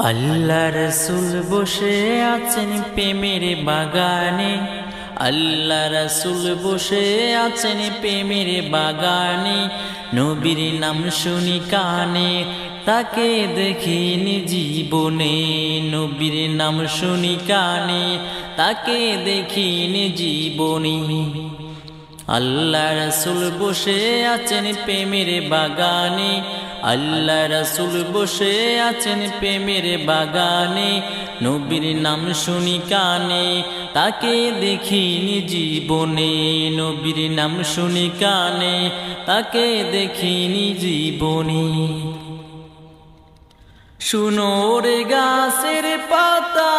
আল্লাহ রাসূল বসে আছেন প্রেমের বাগানে, আল্লাহ রাসূল বসে আছেন প্রেমের বাগানে। নবীর নাম শুনি কানে, তাকে দেখিনি জীবনে। নবীর নাম শুনি কানে, তাকে দেখিনি জীবনে। আল্লাহ রাসূল বসে আছেন প্রেমের বাগানে, আল্লাহ রাসূল বসে আছেন প্রেমের বাগানে। নবীর নাম শুনি কানে, তাকে দেখিনি জীবনে। নবীর নাম শুনি কানে, তাকে দেখিনি জীবনে। শুনো রে গাছের পাতা,